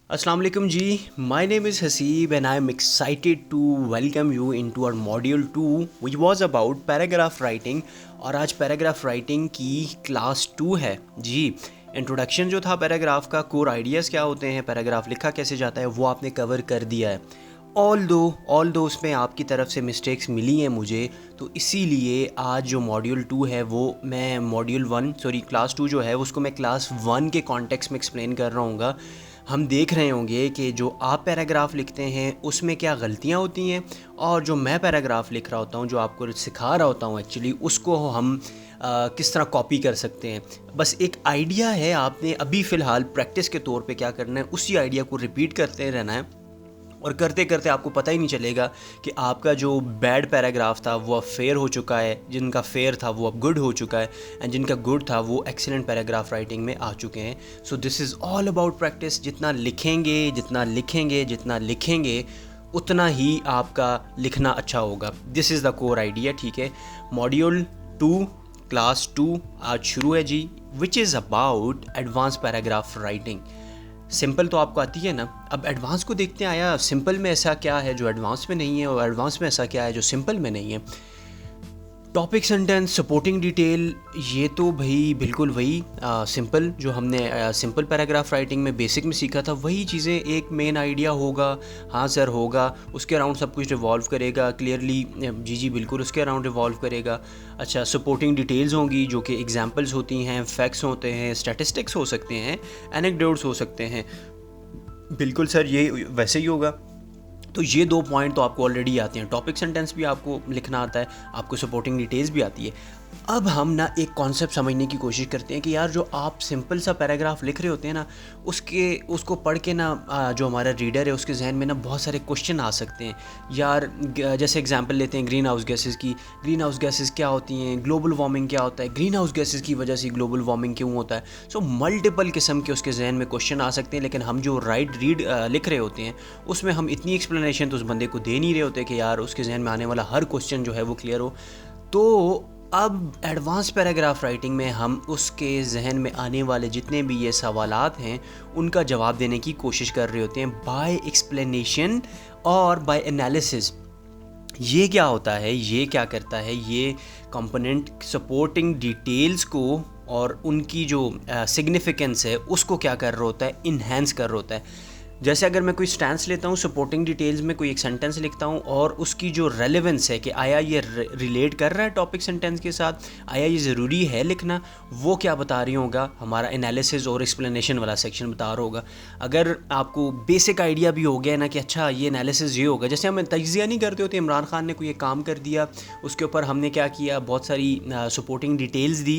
अस्सलाम वालेकुम ji, my name is Haseeb and I am excited to welcome you into our module 2 which was about paragraph writing. और आज paragraph writing की class 2 है जी। Introduction जो था पैराग्राफ का, कोर आइडियाज़ क्या होते हैं, पैराग्राफ लिखा कैसे जाता है, वो आपने कवर कर दिया है। ऑल दो उसमें आपकी तरफ से मिस्टेक्स मिली हैं मुझे, तो इसीलिए आज जो मॉड्यूल 2 है वो मैं क्लास 2 जो है उसको मैं क्लास 1 के कॉन्टेक्स्ट में एक्सप्लेन कर रहा हूँगा। हम देख रहे होंगे कि जो आप पैराग्राफ लिखते हैं उसमें क्या गलतियाँ होती हैं, और जो मैं पैराग्राफ लिख रहा होता हूँ, जो आपको सिखा रहा होता हूँ एक्चुअली, उसको हम किस तरह कॉपी कर सकते हैं। बस एक आइडिया है, आपने अभी फ़िलहाल प्रैक्टिस के तौर पे क्या करना है, उसी आइडिया को रिपीट करते रहना है, और करते करते आपको पता ही नहीं चलेगा कि आपका जो बैड पैराग्राफ था वो अब फेयर हो चुका है, जिनका फेयर था वो अब गुड हो चुका है, एंड जिनका गुड था वो एक्सीलेंट पैराग्राफ राइटिंग में आ चुके हैं। So this is all about practice. जितना लिखेंगे उतना ही आपका लिखना अच्छा होगा। This is the core idea, ठीक है। मॉड्यूल 2 क्लास 2 आज शुरू है ji, which is about advance paragraph writing. Simple तो आपको आती है ना, अब एडवांस को देखते हैं, आया सिंपल में ऐसा क्या है जो एडवांस में नहीं है, और एडवांस में ऐसा क्या है जो सिंपल में नहीं है। टॉपिक सेंटेंस, सपोर्टिंग डिटेल, ये तो भाई बिल्कुल वही सिंपल जो हमने सिंपल पैराग्राफ राइटिंग में बेसिक में सीखा था, वही चीज़ें। एक मेन आइडिया होगा, हाँ सर होगा, उसके अराउंड सब कुछ रिवॉल्व करेगा क्लियरली, जी बिल्कुल उसके अराउंड रिवॉल्व करेगा। अच्छा, सपोर्टिंग डिटेल्स होंगी जो कि एग्जांपल्स होती हैं, फैक्ट्स होते हैं, स्टैटिस्टिक्स हो सकते हैं, एनेक्डोट्स हो सकते हैं। बिल्कुल सर ये वैसे ही होगा। तो ये 2 पॉइंट तो आपको ऑलरेडी आते हैं, टॉपिक सेंटेंस भी आपको लिखना आता है, आपको सपोर्टिंग डिटेल्स भी आती है। अब हम ना एक कॉन्सेप्ट समझने की कोशिश करते हैं कि यार जो आप सिंपल सा पैराग्राफ लिख रहे होते हैं ना, उसको पढ़ के ना जो हमारा रीडर है उसके जहन में ना बहुत सारे क्वेश्चन आ सकते हैं। यार जैसे एग्जांपल लेते हैं ग्रीन हाउस गैसेस की। ग्रीन हाउस गैसेस क्या होती हैं, ग्लोबल वार्मिंग क्या होता है, ग्रीन हाउस गैसेस की वजह से ग्लोबल वार्मिंग क्यों होता है। सो मल्टीपल किस्म के उसके जहन में क्वेश्चन आ सकते हैं, लेकिन हम जो लिख रहे होते हैं उसमें हम इतनी एक्सप्लेनेशन तो उस बंदे को दे नहीं रहे होते कि यार उसके जहन में आने वाला हर क्वेश्चन जो है वो क्लियर हो। तो अब एडवांस पैराग्राफ राइटिंग में हम उसके जहन में आने वाले जितने भी ये सवालात हैं उनका जवाब देने की कोशिश कर रहे होते हैं बाय एक्सप्लेनेशन और बाय एनालिसिस। ये क्या होता है, ये क्या करता है, ये कंपोनेंट सपोर्टिंग डिटेल्स को और उनकी जो सिग्निफिकेंस है उसको क्या कर रहा होता है, इन्हेंस कर रहा होता है। जैसे अगर मैं कोई स्टैंस लेता हूँ, सपोर्टिंग डिटेल्स में कोई एक सेंटेंस लिखता हूँ, और उसकी जो रेलेवेंस है कि आया ये रिलेट कर रहा है टॉपिक सेंटेंस के साथ, आया ये ज़रूरी है लिखना, वो क्या बता रही होगा, हमारा एनालिसिस और एक्सप्लेनेशन वाला सेक्शन बता रहा होगा। अगर आपको बेसिक आइडिया भी हो गया ना कि अच्छा ये एनालिसिस ये होगा, जैसे हम तजिया नहीं करते होते, इमरान खान ने कोई एक काम कर दिया, उसके ऊपर हमने क्या किया, बहुत सारी सपोर्टिंग डिटेल्स दी,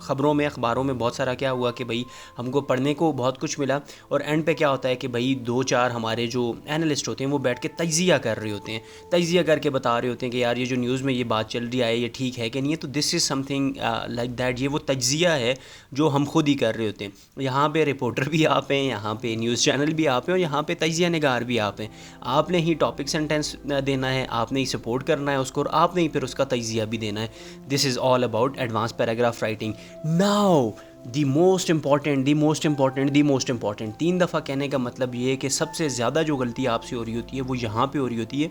ख़बरों में अखबारों में बहुत सारा क्या हुआ कि भाई हमको पढ़ने को बहुत कुछ मिला, और एंड पे क्या होता है कि भाई 2-4 हमारे जो एनालिस्ट होते हैं वो बैठ के तजिया कर रहे होते हैं, तजिया करके बता रहे होते हैं कि यार ये जो न्यूज़ में ये बात चल रही है ये ठीक है कि नहीं है। तो this is something like that, ये वो तजिया है जो हम खुद ही कर रहे होते हैं। यहाँ पे रिपोर्टर भी आप हैं, यहाँ पे न्यूज़ चैनल भी आप हैं, और यहाँ पे तजिया निगार भी आप हैं। आपने ही टॉपिक सेंटेंस देना है, आपने ही सपोर्ट करना है उसको, और आपने ही फिर उसका तजिया भी देना है। This is all about advance paragraph writing. Now the most important 3 दफ़ा कहने का मतलब ये है कि सबसे ज़्यादा जो गलती आपसे हो रही होती है वो यहाँ पे हो रही होती है।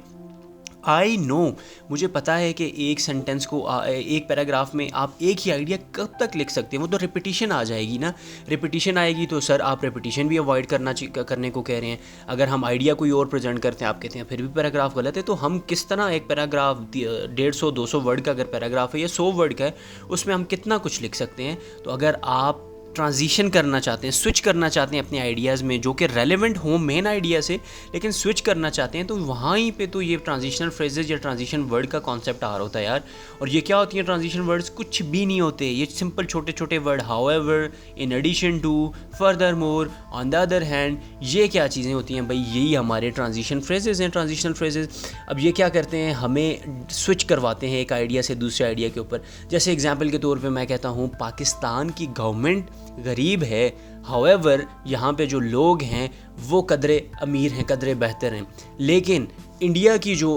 आई नो, मुझे पता है कि एक सेंटेंस को एक पैराग्राफ में आप एक ही आइडिया कब तक लिख सकते हैं, वो तो रिपीटिशन आ जाएगी ना। रिपीटिशन आएगी तो सर आप रिपीटिशन भी अवॉइड करने को कह रहे हैं। अगर हम आइडिया कोई और प्रेजेंट करते हैं, आप कहते हैं फिर भी पैराग्राफ गलत है, तो हम किस तरह एक पैराग्राफ 150-200 वर्ड का अगर पैराग्राफ है या 100 वर्ड का है, उसमें हम कितना कुछ लिख सकते हैं। तो अगर आप ट्रांजिशन करना चाहते हैं, स्विच करना चाहते हैं अपने आइडियाज़ में जो कि रेलेवेंट हो मेन आइडिया से, लेकिन स्विच करना चाहते हैं, तो वहीं पे तो ये ट्रांजिशनल फ्रेजेस या ट्रांजिशन वर्ड का कॉन्सेप्ट आ रहा होता है यार। और ये क्या होती हैं ट्रांजिशन वर्ड्स, कुछ भी नहीं होते, ये सिंपल छोटे छोटे word, however, in addition to, furthermore, on the other hand, ये क्या चीज़ें होती हैं भाई, यही हमारे ट्रांजिशन फ्रेजेस हैं, ट्रांजिशनल फ्रेजेस। अब ये क्या करते हैं, हमें स्विच करवाते हैं एक आइडिया से दूसरे आइडिया के ऊपर। जैसे एग्जाम्पल के तौर पर मैं कहता हूँ पाकिस्तान की गवर्नमेंट गरीब है, हाउएवर यहाँ पे जो लोग हैं वो कदरे अमीर हैं, कदरे बेहतर हैं। लेकिन इंडिया की जो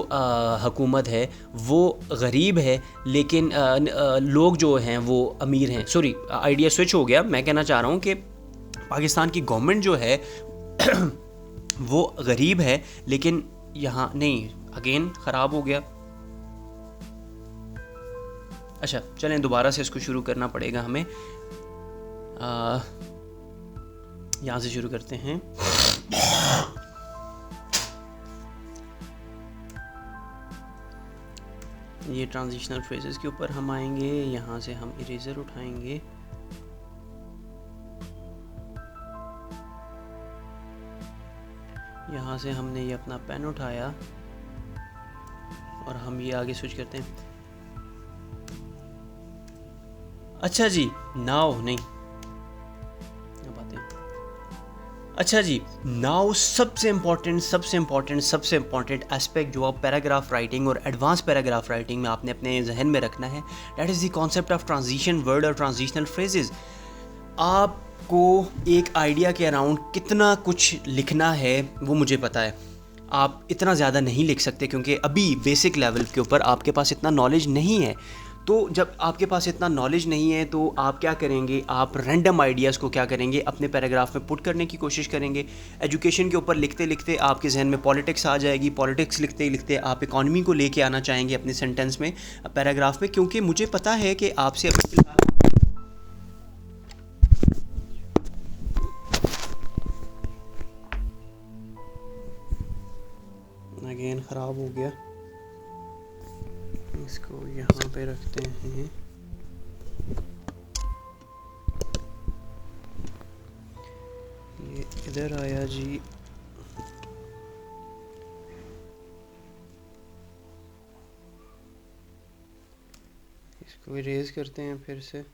हुकूमत है वो गरीब है, लेकिन लोग जो हैं वो अमीर हैं। सॉरी, आइडिया स्विच हो गया। मैं कहना चाह रहा हूँ कि पाकिस्तान की गवर्नमेंट जो है वो गरीब है, लेकिन यहाँ नहीं, अगेन ख़राब हो गया। अच्छा चलें, दोबारा से इसको शुरू करना पड़ेगा हमें। यहाँ से शुरू करते हैं। ये ट्रांजिशनल फ्रेजेस के ऊपर हम आएंगे, यहाँ से हम इरेजर उठाएंगे, यहाँ से हमने ये अपना पेन उठाया और हम ये आगे स्विच करते हैं। अच्छा जी, नाउ नहीं, अब आते हैं। अच्छा जी, नाउ सबसे इम्पॉर्टेंट एस्पेक्ट जो आप पैराग्राफ राइटिंग और एडवांस पैराग्राफ राइटिंग में आपने अपने जहन में रखना है, that is the concept of transition word और ट्रांजिशनल फ्रेजेस। आपको एक आइडिया के अराउंड कितना कुछ लिखना है वो मुझे पता है। आप इतना ज़्यादा नहीं लिख सकते क्योंकि अभी बेसिक लेवल के ऊपर आपके पास इतना नॉलेज नहीं है। तो जब आपके पास इतना नॉलेज नहीं है तो आप क्या करेंगे, आप रैंडम आइडियाज़ को क्या करेंगे, अपने पैराग्राफ में पुट करने की कोशिश करेंगे। एजुकेशन के ऊपर लिखते लिखते आपके जहन में पॉलिटिक्स आ जाएगी, पॉलिटिक्स लिखते लिखते आप इकॉनमी को लेके आना चाहेंगे अपने सेंटेंस में, पैराग्राफ में, क्योंकि मुझे पता है कि आपसे अभी अगेन ख़राब हो गया। इसको यहाँ पे रखते हैं। ये इधर आया जी। इसको इरेज करते हैं फिर से,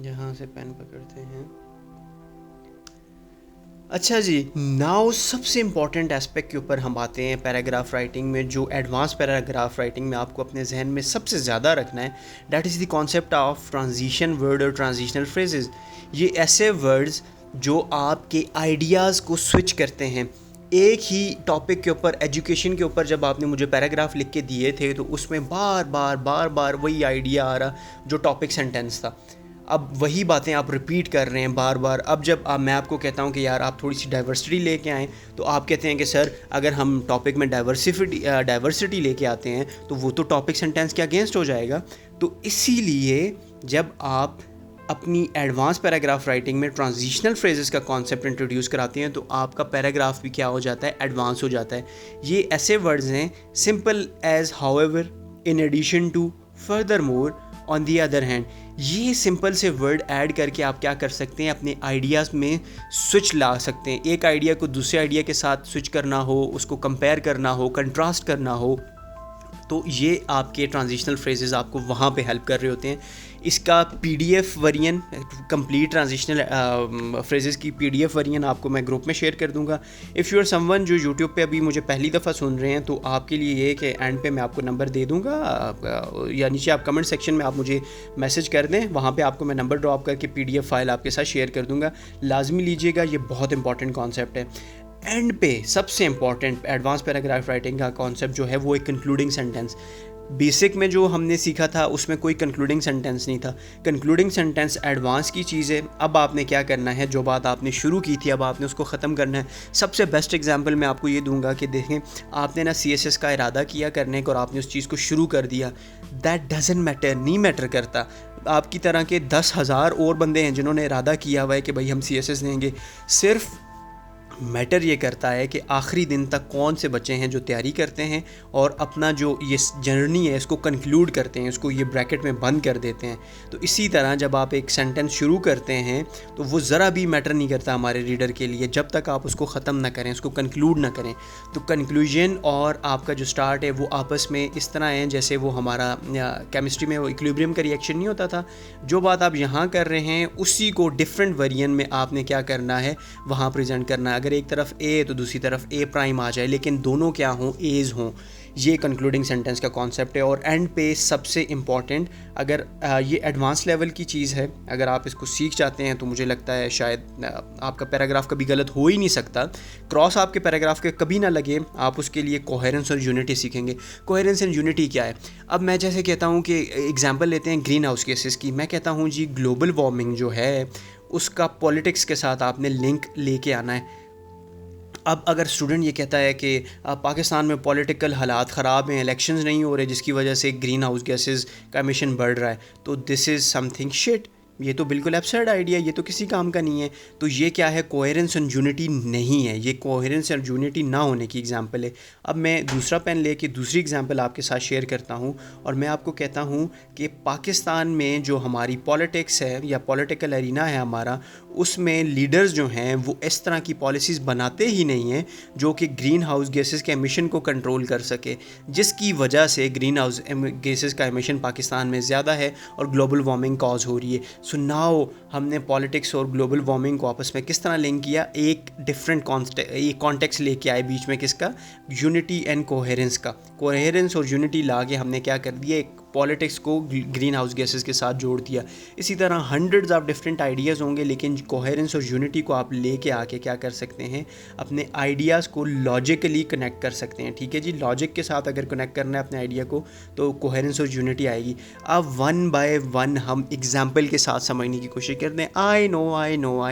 यहाँ से पेन पकड़ते हैं। अच्छा जी, नाउ सबसे इम्पॉर्टेंट एस्पेक्ट के ऊपर हम आते हैं पैराग्राफ राइटिंग में, जो एडवांस पैराग्राफ राइटिंग में आपको अपने जहन में सबसे ज़्यादा रखना है, that is the concept of transition word और ट्रांजिशनल फ्रेजेस। ये ऐसे वर्ड्स जो आपके आइडियाज़ को स्विच करते हैं। एक ही टॉपिक के ऊपर, एजुकेशन के ऊपर जब आपने मुझे पैराग्राफ लिख के दिए थे तो उसमें बार बार वही आइडिया आ रहा जो टॉपिक सेंटेंस था। अब वही बातें आप रिपीट कर रहे हैं बार बार। अब जब मैं आपको कहता हूं कि यार आप थोड़ी सी डाइवर्सिटी लेके आएँ, तो आप कहते हैं कि सर अगर हम टॉपिक में डाइवर्सिटी लेके आते हैं तो वो तो टॉपिक सेंटेंस के अगेंस्ट हो जाएगा। तो इसीलिए जब आप अपनी एडवांस पैराग्राफ राइटिंग में ट्रांजिशनल फ्रेजेस का कॉन्सेप्ट इंट्रोड्यूस कराते हैं तो आपका पैराग्राफ भी क्या हो जाता है, एडवांस हो जाता है। ये ऐसे वर्ड्स हैं, simple as, however, in addition to, furthermore, on the other hand. ये सिंपल से वर्ड ऐड करके आप क्या कर सकते हैं, अपने आइडियाज़ में स्विच ला सकते हैं। एक आइडिया को दूसरे आइडिया के साथ स्विच करना हो, उसको कंपेयर करना हो, कंट्रास्ट करना हो, तो ये आपके ट्रांजिशनल फ्रेजेस आपको वहाँ पे हेल्प कर रहे होते हैं। इसका PDF version, complete transitional phrases की पीडीएफ वर्जन आपको मैं ग्रुप में शेयर कर दूंगा। इफ़ यू आर समवन जो यूट्यूब पे अभी मुझे पहली दफ़ा सुन रहे हैं, तो आपके लिए ये कि एंड पे मैं आपको नंबर दे दूंगा, या नीचे आप कमेंट सेक्शन में आप मुझे मैसेज कर दें, वहाँ पे आपको मैं नंबर ड्रॉप करके पीडीएफ फाइल आपके साथ शेयर कर दूँगा। लाजमी लीजिएगा, ये बहुत इंपॉर्टेंट कॉन्सेप्ट है। एंड पे सबसे इंपॉर्टेंट एडवांस पैराग्राफ राइटिंग का कॉन्सेप्ट जो है वो एक कंक्लूडिंग सेंटेंस। बेसिक में जो हमने सीखा था उसमें कोई कंक्लूडिंग सेंटेंस नहीं था। कंक्लूडिंग सेंटेंस एडवांस की चीज़ है। अब आपने क्या करना है, जो बात आपने शुरू की थी अब आपने उसको ख़त्म करना है। सबसे बेस्ट एग्जांपल मैं आपको ये दूंगा कि देखें, आपने ना CSS का इरादा किया करने का और आपने उस चीज़ को शुरू कर दिया। दैट डजंट मैटर, नहीं मैटर करता। आपकी तरह के 10,000 और बंदे हैं जिन्होंने इरादा किया हुआ है कि भाई हम CSS देंगे। सिर्फ मैटर ये करता है कि आखिरी दिन तक कौन से बच्चे हैं जो तैयारी करते हैं और अपना जो ये जर्नी है इसको कंक्लूड करते हैं, इसको ये ब्रैकेट में बंद कर देते हैं। तो इसी तरह जब आप एक सेंटेंस शुरू करते हैं तो वो ज़रा भी मैटर नहीं करता हमारे रीडर के लिए जब तक आप उसको ख़त्म ना करें, उसको कंक्लूड ना करें। तो कंक्लूजन और आपका जो स्टार्ट है वो आपस में इस तरह है जैसे वो हमारा केमिस्ट्री में वो इक्विलिब्रियम का रिएक्शन नहीं होता था। जो बात आप यहाँ कर रहे हैं उसी को डिफरेंट वेरिएंट में आपने क्या करना है, वहाँ प्रेजेंट करना है। अगर एक तरफ ए तो दूसरी तरफ ए प्राइम आ जाए, लेकिन दोनों क्या हों, एज हों। ये कंक्लूडिंग सेंटेंस का कॉन्सेप्ट है। और एंड पे सबसे इम्पॉर्टेंट, अगर ये एडवांस लेवल की चीज़ है, अगर आप इसको सीख जाते हैं तो मुझे लगता है शायद आपका पैराग्राफ कभी गलत हो ही नहीं सकता। क्रॉस आपके पैराग्राफ के कभी ना लगे। आप उसके लिए कोहेरेंस और यूनिटी सीखेंगे। कोहेरेंस एंड यूनिटी क्या है? अब मैं जैसे कहता हूँ कि एग्जाम्पल लेते हैं ग्रीन हाउस गैसेस की। मैं कहता हूँ जी ग्लोबल वार्मिंग जो है उसका पॉलिटिक्स के साथ आपने लिंक लेके आना है। अब अगर स्टूडेंट ये कहता है कि पाकिस्तान में पॉलिटिकल हालात ख़राब हैं, इलेक्शंस नहीं हो रहे जिसकी वजह से ग्रीन हाउस गैसेस का एमिशन बढ़ रहा है, तो दिस इज़ समथिंग शिट। ये तो बिल्कुल एब्सर्ड आइडिया, ये तो किसी काम का नहीं है। तो ये क्या है, कोहेरेंस एंड यूनिटी नहीं है, ये कोहेरेंस एंड यूनिटी ना होने की एग्जांपल है। अब मैं दूसरा पेन लेके दूसरी एग्जांपल आपके साथ शेयर करता हूँ और मैं आपको कहता हूँ कि पाकिस्तान में जो हमारी पॉलिटिक्स है या पॉलिटिकल एरिना है हमारा, उसमें लीडर्स जो हैं वो इस तरह की पॉलिसीज़ बनाते ही नहीं हैं जो कि ग्रीन हाउस गैसेस के एमिशन को कंट्रोल कर सके, जिसकी वजह से ग्रीन हाउस गैसेस का एमिशन पाकिस्तान में ज़्यादा है और ग्लोबल वार्मिंग कॉज हो रही है। सो नाउ हमने पॉलिटिक्स और ग्लोबल वार्मिंग को आपस में किस तरह लिंक किया, एक डिफरेंट कॉन्टेक्स्ट लेके आए बीच में, किसका, यूनिटी एंड कोहेरेंस का। कोहेरेंस और यूनिटी ला के हमने क्या कर दिया, एक पॉलिटिक्स को ग्रीन हाउस गैसेस के साथ जोड़ दिया। इसी तरह हंड्रेड्स ऑफ डिफरेंट आइडियाज़ होंगे, लेकिन कोहेरेंस और यूनिटी को आप लेके आके क्या कर सकते हैं, अपने आइडियाज़ को लॉजिकली कनेक्ट कर सकते हैं। ठीक है जी, लॉजिक के साथ अगर कनेक्ट करना है अपने आइडिया को तो कोहेरेंस और यूनिटी आएगी। अब वन बाय वन हम एग्जाम्पल के साथ समझने की कोशिश करते हैं। आई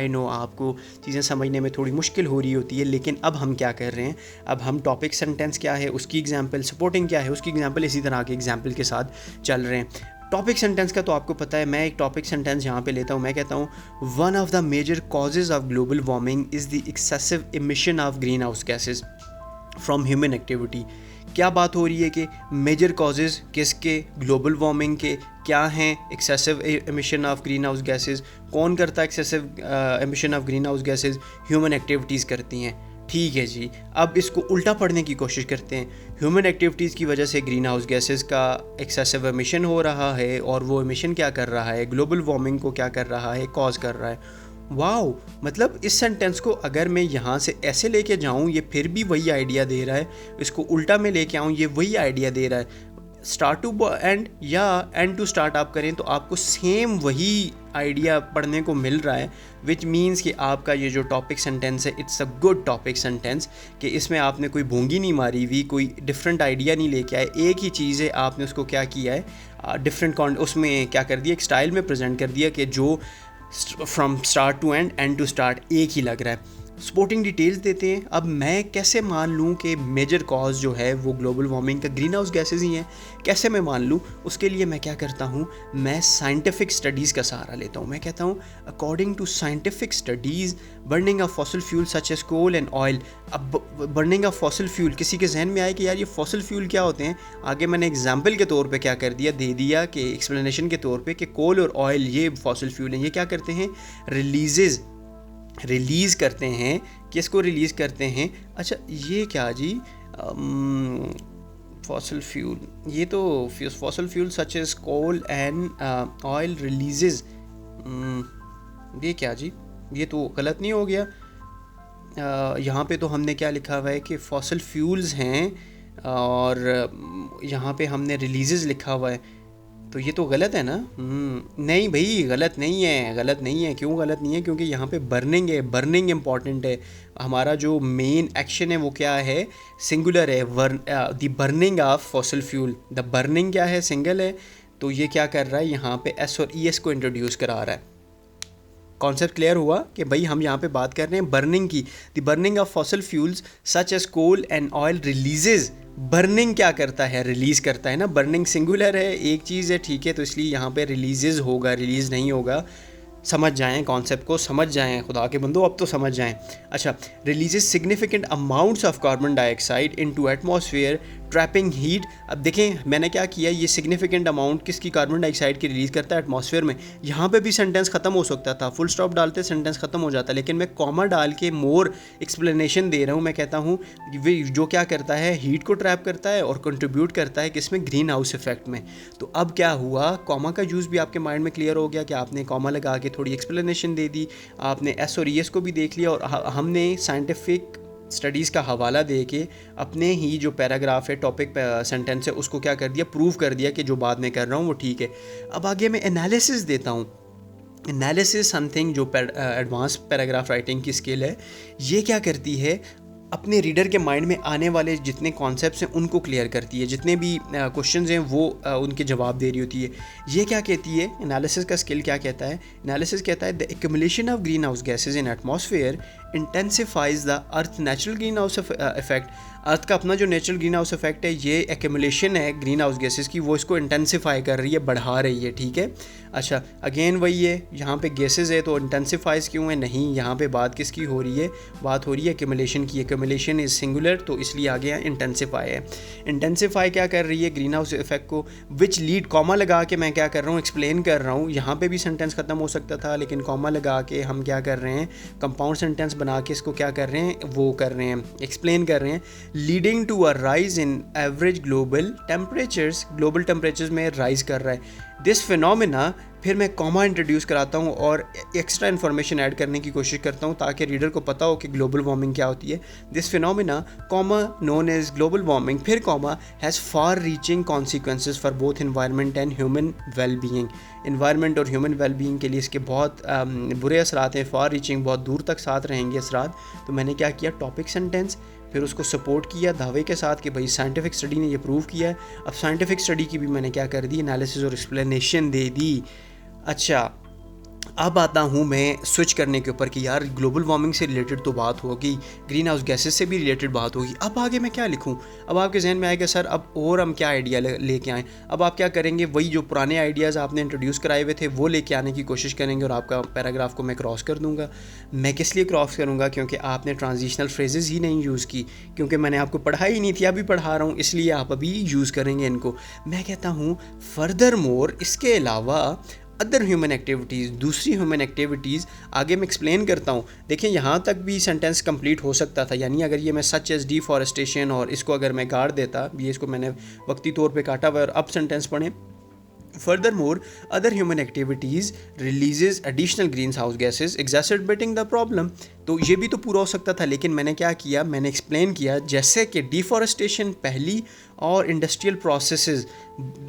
नो आपको चीज़ें समझने में थोड़ी मुश्किल हो रही होती है, लेकिन अब हम क्या कर रहे हैं, अब हम टॉपिक सेंटेंस क्या है उसकी एग्जाम्पल, सपोर्टिंग क्या है उसकी एग्जाम्पल, इसी तरह के एग्जाम्पल के साथ चल रहे हैं। टॉपिक सेंटेंस का तो आपको पता है, मैं एक टॉपिक सेंटेंस यहाँ पे लेता हूँ, मैं कहता हूँ one of the major causes of global warming is the excessive emission of green house gases from human activity. क्या बात हो रही है कि मेजर कॉजेज़ किसके, ग्लोबल वार्मिंग के, क्या हैं, excessive emission of green house gases. कौन करता है excessive emission of green house gases, human activities करती हैं। ठीक है जी, अब इसको उल्टा पढ़ने की कोशिश करते हैं। ह्यूमन एक्टिविटीज़ की वजह से ग्रीन हाउस गैसेस का एक्सेसिव एमिशन हो रहा है और वो एमिशन क्या कर रहा है, ग्लोबल वार्मिंग को क्या कर रहा है, कॉज कर रहा है। वाओ, मतलब इस सेंटेंस को अगर मैं यहाँ से ऐसे लेके जाऊँ ये फिर भी वही आइडिया दे रहा है, इसको उल्टा में लेके आऊँ ये वही आइडिया दे रहा है। स्टार्ट टू एंड या एंड टू स्टार्ट आप करें तो आपको सेम वही आइडिया पढ़ने को मिल रहा है, विच मीन्स कि आपका ये जो टॉपिक सेंटेंस है it's a good topic sentence, कि इसमें आपने कोई भोंगी नहीं मारी हुई, कोई डिफरेंट आइडिया नहीं लेके आए, एक ही चीज़ है, आपने उसको क्या किया है, डिफरेंट उसमें क्या कर दिया, एक स्टाइल में प्रेजेंट कर दिया कि जो from start to end to start एक ही लग रहा है। सपोर्टिंग डिटेल्स देते हैं। अब मैं कैसे मान लूँ कि मेजर कॉज जो है वो ग्लोबल वार्मिंग का ग्रीन हाउस गैसेज ही हैं, कैसे मैं मान लूँ, उसके लिए मैं क्या करता हूँ, मैं साइंटिफिक स्टडीज़ का सहारा लेता हूँ। मैं कहता हूँ according to scientific studies burning of fossil fuel such as coal and oil. अब बर्निंग ऑफ फॉसिल फ्यूल, किसी के जहन में आए कि यार ये फॉसिल फ्यूल क्या होते हैं, आगे मैंने एग्जाम्पल के तौर पर क्या कर दिया, दे दिया कि एक्सप्लेनेशन के तौर पर कि कोल और ऑयल ये फॉसिल फ्यूल हैं, ये क्या करते हैं, रिलीज़ करते हैं। किसको रिलीज़ करते हैं, अच्छा ये क्या जी, फॉसिल फ्यूल, ये तो fossil fuel such as coal and oil releases, ये क्या जी, ये तो गलत नहीं हो गया। यहाँ पे तो हमने क्या लिखा हुआ है कि फॉसिल फ्यूल्स हैं और यहाँ पे हमने रिलीजेस लिखा हुआ है, तो ये तो गलत है ना। नहीं भाई, गलत नहीं है। क्यों गलत नहीं है, क्योंकि यहाँ पे बर्निंग है, बर्निंग इम्पॉर्टेंट है। हमारा जो मेन एक्शन है वो क्या है, सिंगुलर है, the burning of fossil fuel. The burning क्या है, सिंगल है, तो ये क्या कर रहा है, यहाँ पे एस और ई एस को इंट्रोड्यूस करा रहा है। कॉन्सेप्ट क्लियर हुआ कि भाई हम यहाँ पे बात कर रहे हैं बर्निंग की। The burning of fossil fuels such as coal and oil releases. Burning क्या करता है, रिलीज़ करता है ना। बर्निंग सिंगुलर है, एक चीज़ है, ठीक है, तो इसलिए यहाँ पे रिलीजेज होगा, रिलीज़ नहीं होगा। समझ जाएं कॉन्सेप्ट को, समझ जाएं खुदा के बंदो, अब तो समझ जाएं। अच्छा, releases significant amounts of carbon dioxide into atmosphere trapping heat. अब देखें मैंने क्या किया, ये सिग्निफिकेंट अमाउंट किसकी, कार्बन डाइऑक्साइड की रिलीज़ करता है एटमॉस्फेयर में। यहाँ पे भी सेंटेंस ख़त्म हो सकता था, फुल स्टॉप डालते सेंटेंस ख़त्म हो जाता, लेकिन मैं कॉमा डाल के मोर एक्सप्लेनेशन दे रहा हूँ। मैं कहता हूँ जो क्या करता है, हीट को ट्रैप करता है और कंट्रीब्यूट करता है किसमें, ग्रीन हाउस इफेक्ट में। तो अब क्या हुआ, कॉमा का यूज़ भी आपके माइंड में क्लियर हो गया कि आपने कॉमा लगा के थोड़ी एक्सप्लेनेशन दे दी, आपने एस और ई एस को भी देख लिया, और हमने साइंटिफिक स्टडीज़ का हवाला दे के अपने ही जो पैराग्राफ है, टॉपिक सेंटेंस है, उसको क्या कर दिया, प्रूव कर दिया कि जो बात मैं कर रहा हूँ वो ठीक है। अब आगे मैं एनालिसिस देता हूँ। एनालिसिस समथिंग जो एडवांस पैराग्राफ राइटिंग की स्किल है, ये क्या करती है, अपने रीडर के माइंड में आने वाले जितने कॉन्सेप्ट्स हैं उनको क्लियर करती है, जितने भी क्वेश्चंस हैं वो उनके जवाब दे रही होती है। ये क्या कहती है, एनालिसिस का स्किल क्या कहता है, एनालिसिस कहता है the accumulation of green house gases in atmosphere intensifies the earth natural green house effect. Earth का अपना जो नेचुरल ग्रीन हाउस इफेक्ट है, ये एक्यूमुलेशन है ग्रीन हाउस गैसेस की, वो इसको इंटेंसिफाई कर रही है, बढ़ा रही है, ठीक है। अच्छा, अगेन वही है, यहाँ पे गैसेस है तो इंटेंसिफाइज क्यों है, नहीं, यहाँ पे बात किसकी हो रही है, बात हो रही है एक्यूमुलेशन की। एक्यूमुलेशन इज सिंगुलर तो इसलिए आ गया इंटेंसिफाई है। इंटेंसिफाई क्या कर रही है, ग्रीन हाउस इफेक्ट को, विच लीड, कॉमा लगा के मैं क्या कर रहा हूँ, एक्सप्लेन कर रहा हूँ। यहाँ पे भी सेंटेंस खत्म हो सकता था, लेकिन कॉमा लगा के हम क्या कर रहे हैं, कंपाउंड सेंटेंस बना के इसको क्या कर रहे हैं, वो कर रहे हैं, एक्सप्लेन कर रहे हैं। Leading to a rise in average global temperatures, global temperatures में राइज कर रहा है। दिस फिनोमिना, फिर मैं कॉमा इंट्रोड्यूस कराता हूँ और एक्स्ट्रा इन्फॉर्मेशन ऐड करने की कोशिश करता हूँ ताकि रीडर को पता हो कि ग्लोबल वार्मिंग क्या होती है। This phenomena, comma, known as global warming, फिर comma, has far reaching consequences for both environment and human well being. Environment और ह्यूमन वेल बीइंग के लिए इसके बहुत बुरे असरात हैं, फार रीचिंग, बहुत दूर तक साथ रहेंगे असरात। तो मैंने क्या किया, टॉपिक सेंटेंस, फिर उसको सपोर्ट किया दावे के साथ कि भाई साइंटिफिक स्टडी ने ये प्रूव किया है। अब साइंटिफिक स्टडी की भी मैंने क्या कर दी, एनालिसिस और एक्सप्लेनेशन दे दी। अच्छा, अब आता हूँ मैं स्विच करने के ऊपर कि यार ग्लोबल वार्मिंग से रिलेटेड तो बात होगी, ग्रीन हाउस गैसेस से भी रिलेटेड बात होगी, अब आगे मैं क्या लिखूँ। अब आपके जहन में आएगा सर अब और हम क्या आइडिया लेके आएँ। अब आप क्या करेंगे, वही जो पुराने आइडियाज़ आपने इंट्रोड्यूस कराए हुए थे वो लेके आने की कोशिश करेंगे और आपका पैराग्राफ को मैं क्रॉस कर दूँगा। मैं किस लिए क्रॉस करूँगा, क्योंकि आपने ट्रांजिशनल फ्रेजेस ही नहीं यूज़ की, क्योंकि मैंने आपको पढ़ाई ही नहीं थी, अभी पढ़ा रहा हूँ, इसलिए आप अभी यूज़ करेंगे इनको। मैं कहता हूँ फर्दर मोर, इसके अलावा अदर ह्यूमन एक्टिविटीज़, दूसरी ह्यूमन एक्टिविटीज़ आगे मैं एक्सप्लेन करता हूँ। देखिए यहाँ तक भी सेंटेंस कंप्लीट हो सकता था, यानी अगर ये मैं सच एज डिफॉरेस्टेशन और इसको अगर मैं गाड़ देता, ये इसको मैंने वक्ती तौर पे काटा हुआ और अब सेंटेंस पढ़ें, Furthermore, other human activities releases additional greenhouse gases exacerbating the problem। तो ये भी तो पूरा हो सकता था, लेकिन मैंने क्या किया, मैंने एक्सप्लेन किया जैसे कि डिफॉरेस्टेशन पहली और इंडस्ट्रियल प्रोसेसेस,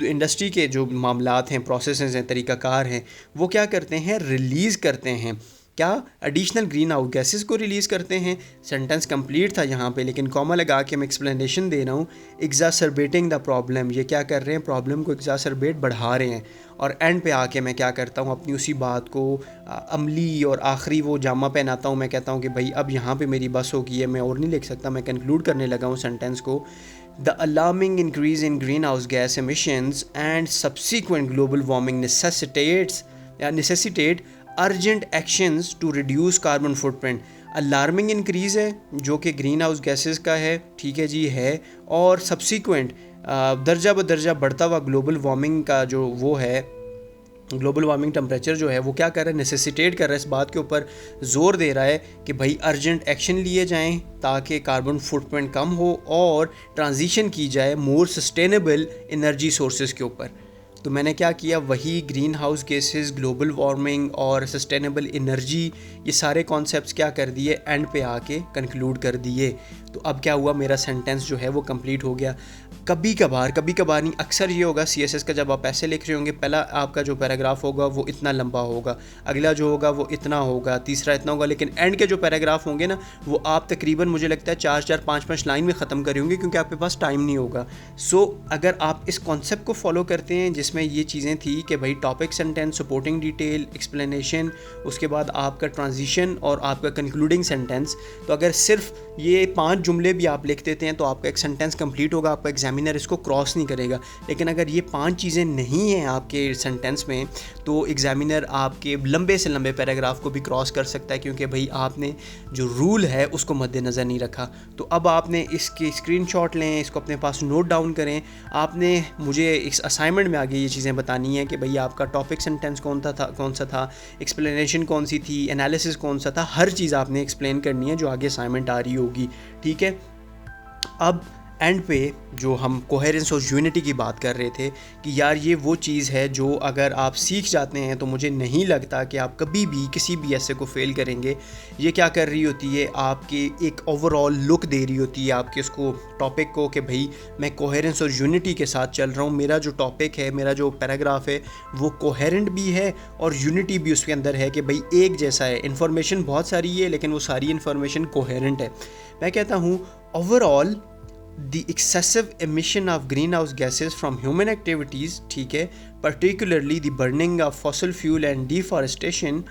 इंडस्ट्री के जो मामलात हैं, प्रोसेसेस हैं, तरीक़ाकार हैं, वो क्या करते हैं, रिलीज़ करते हैं, क्या, एडिशनल ग्रीन हाउस गैसेस को रिलीज़ करते हैं। सेंटेंस कंप्लीट था यहाँ पे, लेकिन कॉमा लगा के मैं एक्सप्लेनेशन दे रहा हूँ। एग्जासरबेटिंग द प्रॉब्लम, ये क्या कर रहे हैं, प्रॉब्लम को एग्जासरबेट, बढ़ा रहे हैं। और एंड पे आके मैं क्या करता हूँ, अपनी उसी बात को अमली और आखिरी वो जामा पहनाता हूँ। मैं कहता हूँ कि भाई अब यहाँ पे मेरी बस हो गई है, मैं और नहीं लिख सकता, मैं कंक्लूड करने लगा हूँ सेंटेंस को। The alarming increase in green house gas emissions and subsequent global warming necessitate urgent actions to reduce carbon footprint. Alarming increase है जो कि ग्रीन हाउस गैसेस का है, ठीक है जी, है, और सब्सिक्वेंट दर्जा बदर्जा बढ़ता हुआ ग्लोबल वार्मिंग का जो वो है, ग्लोबल वार्मिंग टेम्परेचर जो है वो क्या कर रहा है, नेसेसिटेट कर रहा है, इस बात के ऊपर जोर दे रहा है कि भाई अर्जेंट एक्शन लिए जाएं ताकि कार्बन फुटप्रिंट कम हो और ट्रांजिशन की जाए मोर सस्टेनेबल एनर्जी सोर्सेज के ऊपर। तो मैंने क्या किया, वही green house gases, global warming और सस्टेनेबल एनर्जी, ये सारे कॉन्सेप्ट्स क्या कर दिए, एंड पे आके कंक्लूड कर दिए। तो अब क्या हुआ, मेरा सेंटेंस जो है वो कंप्लीट हो गया। कभी कभार नहीं, अक्सर ये होगा CSS का, जब आप ऐसे लिख रहे होंगे, पहला आपका जो पैराग्राफ होगा वो इतना लंबा होगा, अगला जो होगा वो इतना होगा, तीसरा इतना होगा, लेकिन एंड के जो पैराग्राफ होंगे ना, वो आप तकरीबन मुझे लगता है 4-4, 5-5 लाइन में ख़त्म करे होंगे, क्योंकि आपके पास टाइम नहीं होगा। सो अगर आप इस कॉन्सेप्ट को फॉलो करते हैं जिसमें ये चीज़ें थी कि भाई topic sentence, supporting detail, explanation, उसके बाद आपका ट्रांजिशन और आपका कंक्लूडिंग सेंटेंस, तो अगर सिर्फ ये 5 जुमले भी आप लिख देते हैं तो आपका एक सेंटेंस कंप्लीट होगा, आपका एग्जामिनर इसको क्रॉस नहीं करेगा। लेकिन अगर ये 5 चीज़ें नहीं हैं आपके सेंटेंस में, तो एग्जामिनर आपके लंबे से लंबे पैराग्राफ को भी क्रॉस कर सकता है, क्योंकि भाई आपने जो रूल है उसको मद्देनज़र नहीं रखा। तो अब आपने इसकी स्क्रीनशॉट लें, इसको अपने पास नोट डाउन करें। आपने मुझे इस असाइनमेंट में आगे ये चीज़ें बतानी है कि भाई आपका टॉपिक सेंटेंस कौन सा था, एक्सप्लेनेशन कौन सी थी, एनालिसिस कौन सा था, हर चीज़ आपने एक्सप्लेन करनी है जो आगे असाइनमेंट आ रही होगी, ठीक है। अब एंड पे जो हम कोहेरेंस और यूनिटी की बात कर रहे थे कि यार ये वो चीज़ है जो अगर आप सीख जाते हैं तो मुझे नहीं लगता कि आप कभी भी किसी भी ऐसे को फेल करेंगे। ये क्या कर रही होती है, आपके एक ओवरऑल लुक दे रही होती है आपके उसको टॉपिक को कि भाई मैं कोहेरेंस और यूनिटी के साथ चल रहा हूँ, मेरा जो टॉपिक है, मेरा जो पैराग्राफ है वो कोहेरेंट भी है और यूनिटी भी उसके अंदर है कि भाई एक जैसा है। इन्फॉर्मेशन बहुत सारी है लेकिन वो सारी इन्फॉर्मेशन कोहेरेंट है। मैं कहता हूँ overall the excessive emission of greenhouse gases from human activities, ठीक है, particularly the burning of fossil fuel and deforestation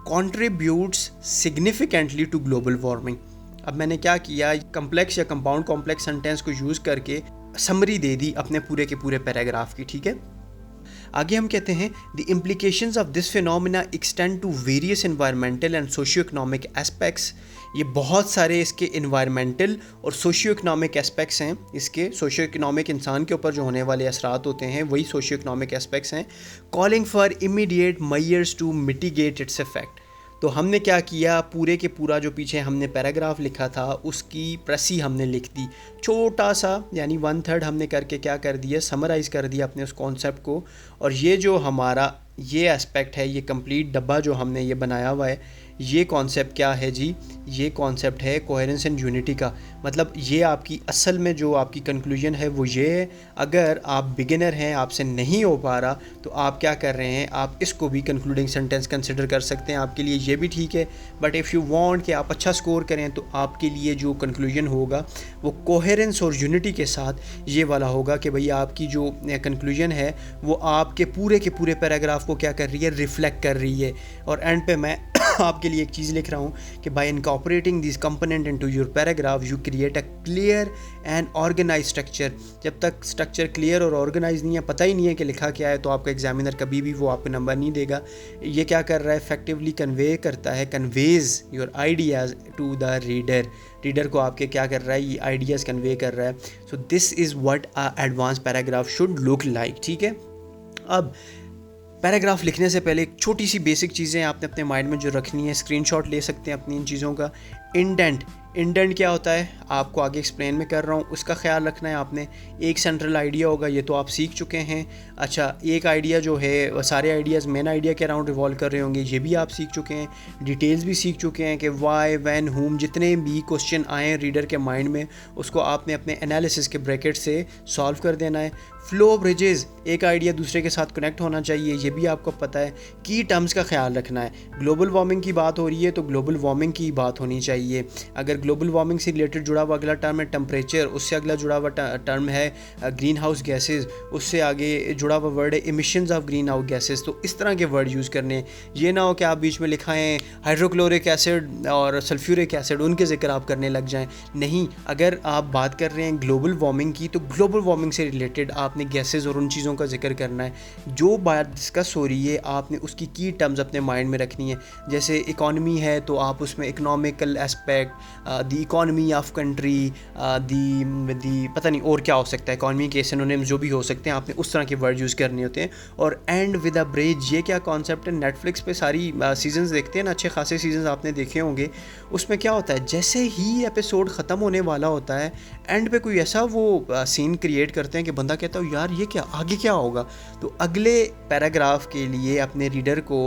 contributes significantly to global warming। अब मैंने क्या किया, कम्प्लेक्स या कंपाउंड कॉम्प्लेक्स सेंटेंस को यूज़ करके समरी दे दी अपने पूरे के पूरे पैराग्राफ की, ठीक है। आगे हम कहते हैं the implications of this phenomena extend to various environmental and socio economic aspects. ये बहुत सारे इसके इन्वायरमेंटल और सोशियो इकोनॉमिक एस्पेक्ट्स हैं। इसके सोशियो इकोनॉमिक इंसान के ऊपर जो होने वाले असरात होते हैं वही सोशियो इकोनॉमिक एस्पेक्ट्स हैं। Calling for immediate measures to mitigate its effect. तो हमने क्या किया, पूरे के पूरा जो पीछे हमने पैराग्राफ लिखा था उसकी प्रसी हमने लिख दी, छोटा सा, यानी 1/3 हमने करके क्या कर दिया, समराइज़ कर दिया अपने उस कॉन्सेप्ट को। और ये जो हमारा ये एस्पेक्ट है, ये कंप्लीट डब्बा जो हमने ये बनाया हुआ है, ये कॉन्सेप्ट क्या है जी, ये कॉन्सेप्ट है कोहेरेंस एंड यूनिटी का। मतलब ये आपकी असल में जो आपकी कंक्लूजन है वो ये है, अगर आप बिगिनर हैं, आपसे नहीं हो पा रहा, तो आप क्या कर रहे हैं, आप इसको भी कंक्लूडिंग सेंटेंस कंसिडर कर सकते हैं, आपके लिए ये भी ठीक है। बट इफ़ यू वांट कि आप अच्छा स्कोर करें तो आपके लिए जो कंक्लूजन होगा वो कोहेरेंस और यूनिटी के साथ ये वाला होगा कि भई आपकी जो कंक्लूजन है वो आपके पूरे पैराग्राफ को क्या कर रही है, रिफ्लेक्ट कर रही है। और एंड पे मैं आपके लिए एक चीज़ लिख रहा हूँ कि by incorporating this component into your paragraph you create a clear and organise structure. जब तक स्ट्रक्चर क्लियर और ऑर्गेनाइज नहीं है, पता ही नहीं है कि लिखा क्या है, तो आपका एग्जामिनर कभी भी वो आपको नंबर नहीं देगा। ये क्या कर रहा है, इफेक्टिवली कन्वे करता है, conveys your ideas to the reader को आपके क्या कर रहा है, ये आइडियाज़ कन्वे कर रहा है। सो this is what a advance paragraph should look like, ठीक है। अब पैराग्राफ लिखने से पहले एक छोटी सी बेसिक चीज़ें आपने अपने माइंड में जो रखनी है, स्क्रीनशॉट ले सकते हैं अपनी इन चीज़ों का। इंडेंट क्या होता है आपको आगे एक्सप्लेन में कर रहा हूँ, उसका ख्याल रखना है आपने। एक सेंट्रल आइडिया होगा, ये तो आप सीख चुके हैं। अच्छा, एक आइडिया जो है, सारे आइडियाज़ मेन आइडिया के अराउंड रिवॉल्व कर रहे होंगे, ये भी आप सीख चुके हैं। डिटेल्स भी सीख चुके हैं कि वाई, व्हेन, हुम, जितने भी क्वेश्चन आए रीडर के माइंड में उसको आपने अपने एनालिसिस के ब्रैकेट से सॉल्व कर देना है। फ्लो ब्रिजेस, एक आइडिया दूसरे के साथ कनेक्ट होना चाहिए, ये भी आपको पता है। की टर्म्स का ख्याल रखना है, ग्लोबल वार्मिंग की बात हो रही है तो ग्लोबल वार्मिंग की बात होनी चाहिए। अगर ग्लोबल वार्मिंग से रिलेटेड जुड़ा हुआ अगला टर्म है टेम्परेचर, उससे अगला जुड़ा हुआ टर्म है ग्रीन हाउस गैसेज, उससे आगे जुड़ा हुआ वर्ड है emissions of green house gases. तो इस तरह के वर्ड यूज़ करने, ये ना हो कि आप बीच में लिखाएं हाइड्रोक्लोरिक एसिड और सल्फ्यूरिक एसिड, उनके जिक्र आप करने लग जाएं। नहीं, अगर आप बात कर रहे हैं ग्लोबल वार्मिंग की तो ग्लोबल वार्मिंग से रिलेटेड आपने गैसेज और उन चीज़ों का जिक्र करना है। जो बात डिस्कस हो रही है आपने उसकी की टर्म्स अपने माइंड में रखनी है। जैसे इकॉनमी है तो आप उसमें economical aspect, the economy of country, दी पता नहीं और क्या हो सकता है, इकॉनमी के सिनोनिम्स जो भी हो सकते हैं, आपने उस तरह के वर्ड यूज़ करने होते हैं। और एंड विद अ ब्रिज, ये क्या कॉन्सेप्ट है, नेटफ्लिक्स पे सारी सीजन्स देखते हैं ना, अच्छे खासे सीजन्स आपने देखे होंगे। उसमें क्या होता है, जैसे ही एपिसोड ख़त्म होने वाला होता है, एंड पे कोई ऐसा वो सीन क्रिएट करते हैं कि बंदा कहता है यार ये क्या, आगे क्या होगा। तो अगले पैराग्राफ के लिए अपने रीडर को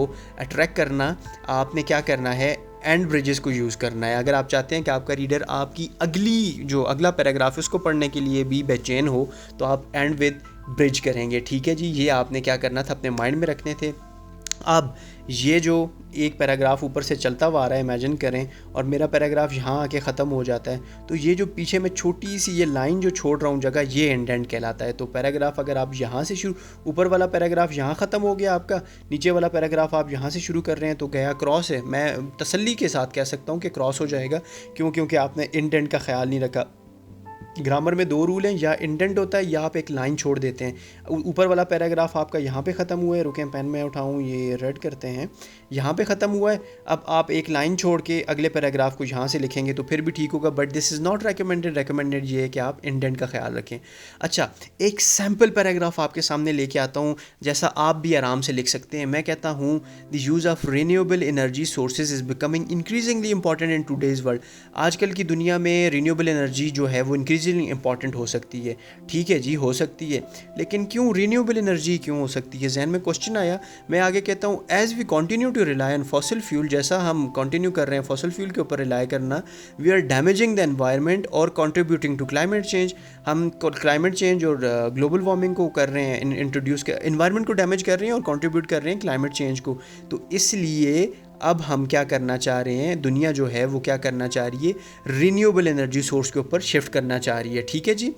अट्रैक्ट करना, आपने क्या करना है, एंड ब्रिजेस को यूज़ करना है। अगर आप चाहते हैं कि आपका रीडर आपकी अगला पैराग्राफ उसको पढ़ने के लिए भी बेचैन हो तो आप एंड विद ब्रिज करेंगे, ठीक है जी। ये आपने क्या करना था, अपने माइंड में रखने थे। अब ये जो एक पैराग्राफ ऊपर से चलता हुआ आ रहा है, इमेजिन करें, और मेरा पैराग्राफ यहाँ आके ख़त्म हो जाता है, तो ये जो पीछे मैं छोटी सी ये लाइन जो छोड़ रहा हूँ जगह, ये एंड कहलाता है। तो पैराग्राफ अगर आप यहाँ से शुरू, ऊपर वाला पैराग्राफ यहाँ ख़त्म हो गया आपका, नीचे वाला पैराग्राफ आप यहाँ से शुरू कर रहे हैं तो गया क्रॉस है। मैं तसल्ली के साथ कह सकता हूँ कि क्रॉस हो जाएगा, क्योंकि आपने इंडेंट का ख्याल नहीं रखा। ग्रामर में दो रूल हैं, या इंडेंट होता है या आप एक लाइन छोड़ देते हैं। ऊपर वाला पैराग्राफ आपका यहाँ पे ख़त्म हुआ है, रुकें पेन में उठाऊँ, ये रेड करते हैं, यहाँ पे ख़त्म हुआ है। अब आप एक लाइन छोड़ के अगले पैराग्राफ को यहाँ से लिखेंगे तो फिर भी ठीक होगा, but this is not recommended ये है कि आप इंडेंट का ख्याल रखें। अच्छा, एक सैम्पल पैराग्राफ आपके सामने लेके आता हूँ, जैसा आप भी आराम से लिख सकते हैं। मैं कहता हूँ the use of renewable energy sources is becoming increasingly important in today's world. आजकल की दुनिया में रिन्यूएबल एनर्जी जो है वो इंक्रीजिंग इंक्रीजिंगली इंपॉर्टेंट हो सकती है। ठीक है जी, हो सकती है, लेकिन क्यों रिन्यूएबल एनर्जी क्यों हो सकती है? जहन में क्वेश्चन आया। मैं आगे कहता हूँ, as we continue to rely on fossil fuel, जैसा हम कंटिन्यू कर रहे हैं फॉसिल फ्यूल के ऊपर रिलाई करना, we are damaging the environment और कंट्रीब्यूटिंग टू क्लाइमेट चेंज। हम क्लाइमेट चेंज और ग्लोबल वार्मिंग को कर रहे हैं, इंट्रोड्यूस कर, एनवायरनमेंट को डैमेज कर रहे हैं और कंट्रीब्यूट कर रहे हैं क्लाइमेट चेंज को। तो इसलिए अब हम क्या करना चाह रहे हैं, दुनिया जो है वो क्या करना चाह रही है, रिन्यूएबल एनर्जी सोर्स के ऊपर शिफ्ट करना चाह रही है। ठीक है जी,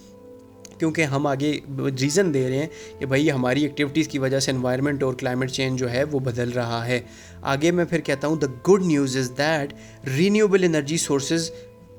क्योंकि हम आगे रीज़न दे रहे हैं कि भाई हमारी एक्टिविटीज़ की वजह से एनवायरनमेंट और क्लाइमेट चेंज जो है वो बदल रहा है। आगे मैं फिर कहता हूँ, the good news is that renewable energy sources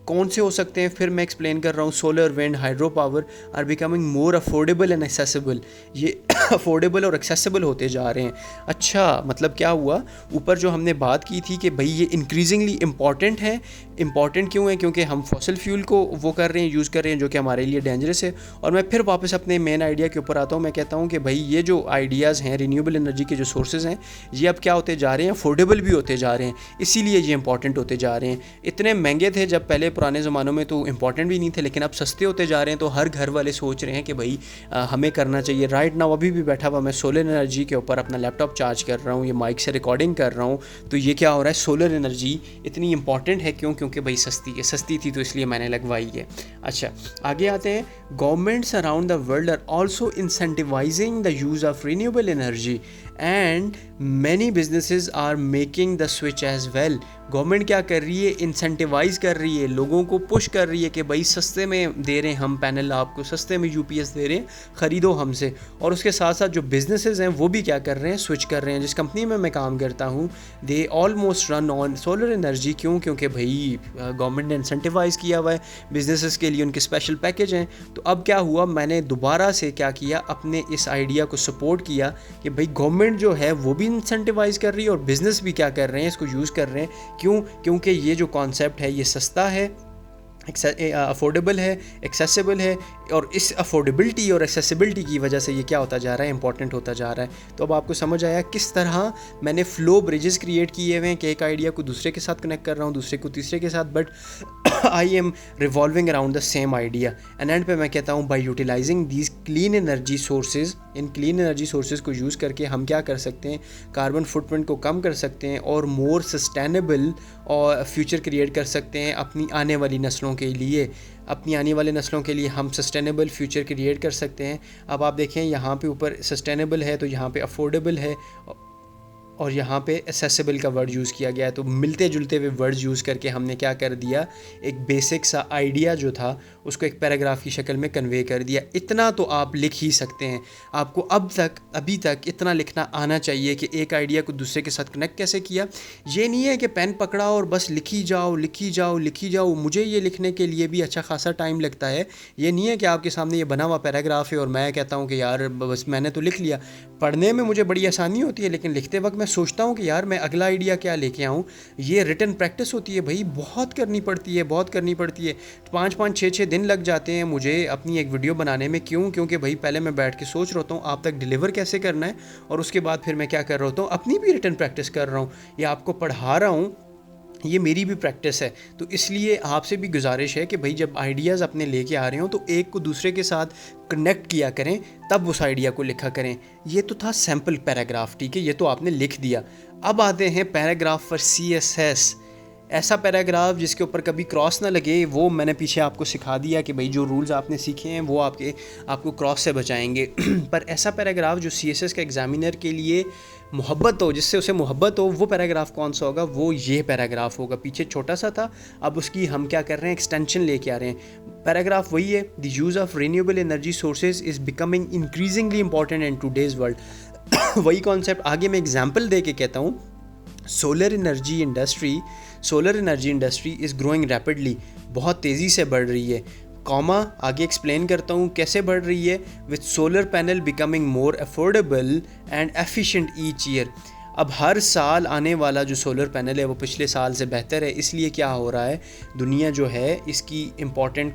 कौन से हो सकते हैं, फिर मैं एक्सप्लेन कर रहा हूँ। Solar, wind, hydro power are becoming more affordable and accessible. ये अफोर्डेबल और एक्सेसिबल होते जा रहे हैं। अच्छा, मतलब क्या हुआ, ऊपर जो हमने बात की थी कि भाई ये इंक्रीजिंगली इम्पॉर्टेंट है। इंपॉर्टेंट क्यों है? क्योंकि हम फॉसिल फ्यूल को वो कर रहे हैं, यूज़ कर रहे हैं, जो कि हमारे लिए डेंजरस है। और मैं फिर वापस अपने मेन आइडिया के ऊपर आता हूँ। मैं कहता हूँ कि भाई ये जो आइडियाज़ हैं, रिन्यूएबल एनर्जी के जो सोर्सेज हैं, ये अब क्या होते जा रहे हैं, अफोर्डेबल भी होते जा रहे हैं, इसीलिए ये इंपॉर्टेंट होते जा रहे हैं। इतने महंगे थे जब पहले पुराने ज़मानों में तो इंपॉर्टेंट भी नहीं थे, लेकिन अब सस्ते होते जा रहे हैं। तो हर घर वाले सोच रहे हैं कि भाई हमें करना चाहिए। राइट नाउ अभी भी बैठा हुआ मैं सोलर एनर्जी के ऊपर अपना लैपटॉप चार्ज कर रहा हूँ, ये माइक से रिकॉर्डिंग कर रहा हूँ। तो ये क्या हो रहा है, सोलर एनर्जी इतनी इंपॉर्टेंट है। क्यों? क्योंकि भाई सस्ती है, सस्ती थी तो इसलिए मैंने लगवाई है। अच्छा, आगे आते हैं। Governments around the world are also incentivising the use of renewable energy and many businesses are making the switch as well. Government क्या कर रही है, इंसेंटिवाइज कर रही है, लोगों को पुश कर रही है कि भाई सस्ते में दे रहे हैं हम पैनल, आपको सस्ते में यूपीएस दे रहे हैं, ख़रीदो हमसे। और उसके साथ साथ जो बिजनेसेस हैं वो भी क्या कर रहे हैं, स्विच कर रहे हैं। जिस कंपनी में मैं काम करता हूँ, they almost run on solar energy. क्यों? क्योंकि भाई गवर्नमेंट ने इंसेंटिवाइज किया हुआ है बिजनेसेस के लिए, उनके स्पेशल पैकेज हैं। तो अब क्या हुआ, मैंने दोबारा से क्या किया, अपने इस आइडिया को सपोर्ट किया कि भाई गवर्नमेंट जो है वो भी इंसेंटिवाइज कर रही है और बिजनेस भी क्या कर रहे हैं, इसको यूज़ कर रहे हैं। क्यों? क्योंकि ये जो कॉन्सेप्ट है ये सस्ता है, अफोर्डेबल है, एक्सेसिबल है, और इस अफोर्डेबिलिटी और एक्सेसिबिलिटी की वजह से ये क्या होता जा रहा है, इंपॉर्टेंट होता जा रहा है। तो अब आपको समझ आया किस तरह मैंने फ्लो ब्रिजेस क्रिएट किए हुए हैं कि एक आइडिया को दूसरे के साथ कनेक्ट कर रहा हूँ, दूसरे को तीसरे के साथ, but I am revolving around the same idea. And end पे मैं कहता हूँ, by utilising these clean energy sources, इन क्लीन एनर्जी सोर्सेज को यूज़ करके हम क्या कर सकते हैं, कार्बन फुटप्रिंट को कम कर सकते हैं और मोर सस्टेनेबल और फ्यूचर क्रिएट कर सकते हैं अपनी आने वाली नस्लों के लिए। अपनी आने वाले नस्लों के लिए हम सस्टेनेबल फ्यूचर क्रिएट कर सकते हैं। अब आप देखें, यहाँ पे ऊपर सस्टेनेबल है तो यहाँ पे अफोर्डेबल है और यहाँ पे एक्सेसिबल का वर्ड यूज़ किया गया है। तो मिलते जुलते हुए वर्ड्स यूज़ करके हमने क्या कर दिया, एक बेसिक सा आइडिया जो था उसको एक पैराग्राफ की शक्ल में कन्वे कर दिया। इतना तो आप लिख ही सकते हैं। आपको अभी तक इतना लिखना आना चाहिए कि एक आइडिया को दूसरे के साथ कनेक्ट कैसे किया। ये नहीं है कि पेन पकड़ा और बस लिखी जाओ। मुझे ये लिखने के लिए भी अच्छा खासा टाइम लगता है। ये नहीं है कि आपके सामने ये बना हुआ पैराग्राफ है और मैं कहता हूँ कि यार बस मैंने तो लिख लिया। पढ़ने में मुझे बड़ी आसानी होती है, लेकिन लिखते वक्त मैं सोचता हूँ कि यार मैं अगला आइडिया क्या लेके आऊँ। ये रिटन प्रैक्टिस होती है भाई, बहुत करनी पड़ती है। 5-5, 6-6 दिन लग जाते हैं मुझे अपनी एक वीडियो बनाने में। क्यों? क्योंकि भाई पहले मैं बैठ के सोच रहा होता हूँ आप तक डिलीवर कैसे करना है, और उसके बाद फिर मैं क्या कर रहा होता हूँ, अपनी भी रिटन प्रैक्टिस कर रहा हूँ या आपको पढ़ा रहा हूँ, ये मेरी भी प्रैक्टिस है। तो इसलिए आपसे भी गुजारिश है कि भाई जब आइडियाज़ अपने लेके आ रहे हो तो एक को दूसरे के साथ कनेक्ट किया करें, तब उस आइडिया को लिखा करें। ये तो था सैम्पल पैराग्राफ, ठीक है, ये तो आपने लिख दिया। अब आते हैं पैराग्राफ पर CSS। ऐसा पैराग्राफ जिसके ऊपर कभी क्रॉस ना लगे, वो मैंने पीछे आपको सिखा दिया कि भाई जो रूल्स आपने सीखे हैं वो आपको क्रॉस से बचाएंगे। पर ऐसा पैराग्राफ जो CSS के एग्जामिनर के लिए मोहब्बत हो, जिससे उसे मोहब्बत हो, वो पैराग्राफ कौन सा होगा, वो ये पैराग्राफ होगा। पीछे छोटा सा था, अब उसकी हम क्या कर रहे हैं, एक्सटेंशन लेके आ रहे हैं। पैराग्राफ वही है, the use of renewable energy sources is becoming increasingly important in today's world. वही कॉन्सेप्ट आगे मैं एग्जाम्पल दे के कहता हूँ। Solar energy industry is growing rapidly, बहुत तेज़ी से बढ़ रही है। आगे एक्सप्लेन करता हूँ कैसे बढ़ रही है। With solar panel becoming more affordable and efficient each year. अब हर साल आने वाला जो सोलर पैनल है वो पिछले साल से बेहतर है। इसलिए क्या हो रहा है, दुनिया जो है इसकी इम्पोर्टेंस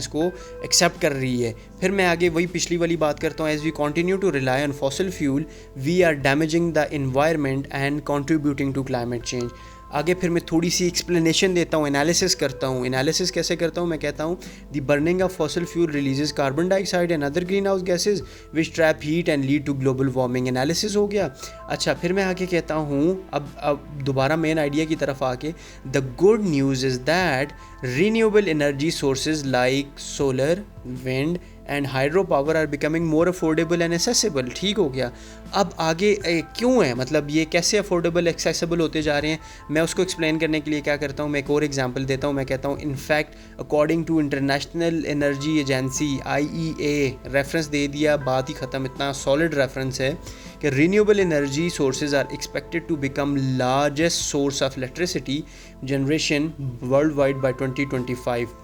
को एक्सेप्ट कर रही है। फिर मैं आगे वही पिछली वाली बात करता हूँ। As we continue to rely on fossil fuel we are damaging the environment and contributing to climate change. आगे फिर मैं थोड़ी सी एक्सप्लेनेशन देता हूँ, एनालिसिस करता हूँ। एनालिसिस कैसे करता हूँ? मैं कहता हूँ the burning of fossil fuel releases carbon dioxide and other green house gases which trap heat and lead to global warming. Analysis हो गया। अच्छा, फिर मैं आगे कहता हूँ, अब दोबारा मेन आइडिया की तरफ आके, the good news is that renewable energy sources like solar, wind and hydro power are becoming more affordable and accessible. ठीक हो गया। अब आगे क्यों है, मतलब ये कैसे अफोर्डेबल एक्सेसिबल होते जा रहे हैं, मैं उसको एक्सप्लेन करने के लिए क्या करता हूँ, मैं एक और एग्जांपल देता हूँ। मैं कहता हूँ in fact according to international energy agency IEA, reference दे दिया, बात ही ख़त्म। इतना सॉलिड रेफरेंस है कि renewable energy sources are expected to become largest source of electricity generation worldwide by 2025।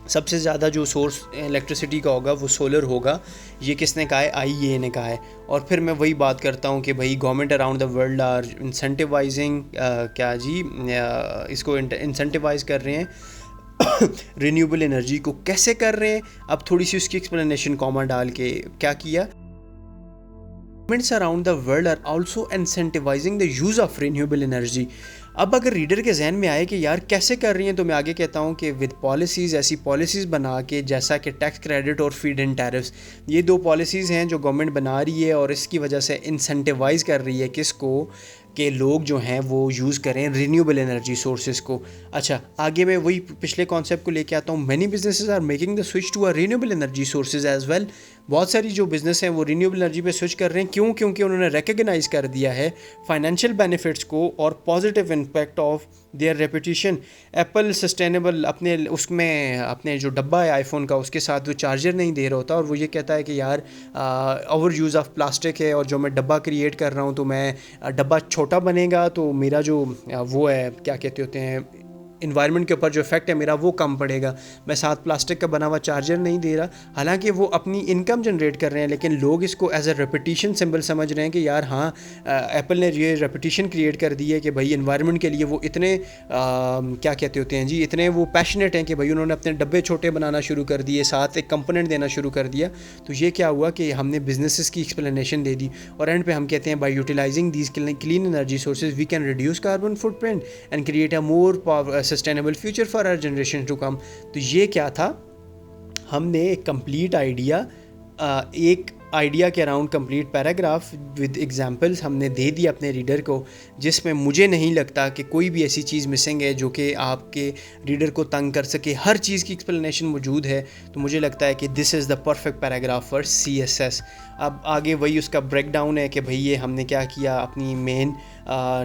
सबसे ज़्यादा जो सोर्स इलेक्ट्रिसिटी का होगा वो सोलर होगा। ये किसने कहा है? IEA ने कहा है। और फिर मैं वही बात करता हूँ कि भाई government around the world are incentivising, क्या जी, इसको इंसेंटिवाइज कर रहे हैं रिन्यूएबल एनर्जी को। कैसे कर रहे हैं? अब थोड़ी सी उसकी एक्सप्लेनेशन कॉमा डाल के क्या किया। Governments around the world are also incentivizing the use of renewable energy। अब अगर रीडर के जहन में आए कि यार कैसे कर रही हैं, तो मैं आगे कहता हूँ कि विद पॉलिसीज़, ऐसी पॉलिसीज़ बना के, जैसा कि टैक्स क्रेडिट और फीड इन टैरिफ्स, ये दो पॉलिसीज़ हैं जो गवर्नमेंट बना रही है और इसकी वजह से इंसेंटिवाइज़ कर रही है किसको, कि लोग जो हैं वो यूज़ करें रिन्यूएबल एनर्जी सोर्सेज़ को। अच्छा, आगे मैं वही पिछले कॉन्सेप्ट को लेके आता हूँ। Many businesses are making the switch to a renewable energy sources as well. बहुत सारी जो बिज़नेस हैं वो रिन्यूएबल एनर्जी पे स्विच कर रहे हैं। क्यों? क्योंकि उन्होंने रिकग्नाइज़ कर दिया है फाइनेंशियल बेनिफिट्स को और positive impact of their reputation. Apple sustainable अपने उसमें अपने जो डब्बा है आईफोन का, उसके साथ वो चार्जर नहीं दे रहा होता और वो ये कहता है कि यार ओवर यूज़ ऑफ प्लास्टिक है और जो मैं डब्बा क्रिएट कर रहा हूँ, तो मैं डब्बा छोटा बनेगा तो मेरा जो वो है, क्या कहते होते हैं, इन्वायरमेंट के ऊपर जो इफेक्ट है मेरा वो कम पड़ेगा। मैं साथ प्लास्टिक का बना हुआ चार्जर नहीं दे रहा। हालांकि वो अपनी इनकम जनरेट कर रहे हैं, लेकिन लोग इसको एज अ रेपुटेशन सिंबल समझ रहे हैं कि यार हाँ, एप्पल ने ये रेपुटेशन क्रिएट कर दी है कि भाई इन्वायरमेंट के लिए वो इतने क्या कहते होते हैं जी, इतने वो पैशनेट हैं कि भाई उन्होंने अपने डब्बे छोटे बनाना शुरू कर दिए, साथ एक कंपोनेंट देना शुरू कर दिया। तो ये क्या हुआ कि हमने बिजनेसेस की एक्सप्लेनेशन दे दी और एंड पे हम कहते हैं by utilising these clean energy sources we can reduce carbon footprint and create a more sustainable future for our generation to come. तो ये क्या था, हमने एक कंप्लीट आइडिया, एक आइडिया के around complete paragraph with examples हमने दे दिया अपने रीडर को, जिसमें मुझे नहीं लगता कि कोई भी ऐसी चीज़ मिसिंग है जो कि आपके रीडर को तंग कर सके। हर चीज़ की एक्सप्लेनेशन मौजूद है। तो मुझे लगता है कि this is the perfect paragraph for CSS। अब आगे वही उसका ब्रेक डाउन है कि भाई ये हमने क्या किया, अपनी मेन